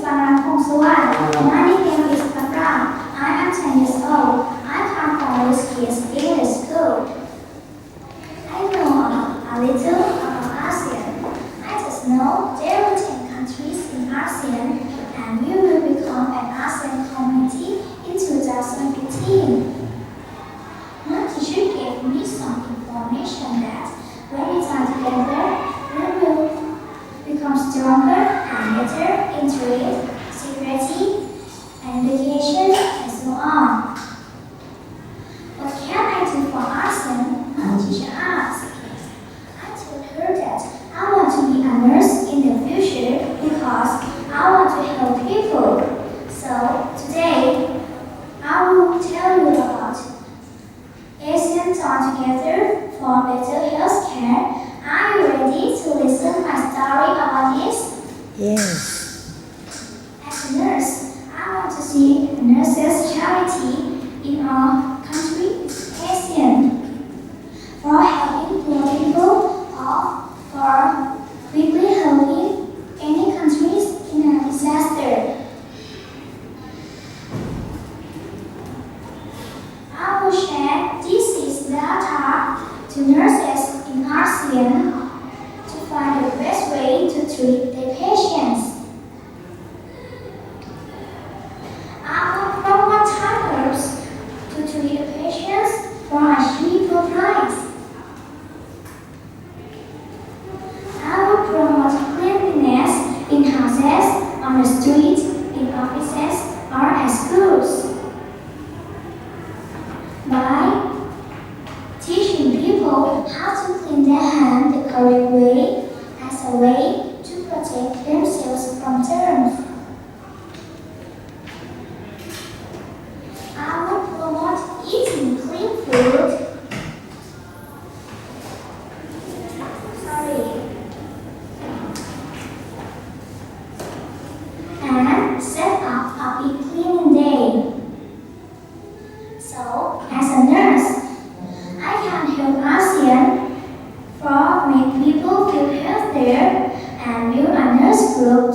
Paran Phongsuwan. My nickname is Patram. I am 10 years old. I come from Ruski's English School. I know a little about ASEAN. I just know there are 10 countries in ASEAN and we will become an ASEAN community in 2015. My teacher gave me some information that when we are together, we will become stronger and better in trade, security, and education, and so on. What can I do for ASEAN? My teacher asked. I told her that I want to be a nurse in the future because I want to help people. So today, I will tell you about ASEAN Join Together for Better Health Care. Are you ready to listen my story about this? Yes. As a nurse, I want to see nurses charity in our country, ASEAN, for helping poor people or for quickly helping any countries in a disaster. I will share disease data to nurses in ASEAN to find the best way to treat their patients. I will promote herbs to treat the patients for a cheaper price. I will promote cleanliness in houses, on the street, in offices, or at schools. By teaching people how to clean their hands the correct way as a way to protect themselves from germs. I will promote eating clean food. And set up a big cleaning day. So, as a nurse, I can help ASEAN for make people feel healthier and build a nurse group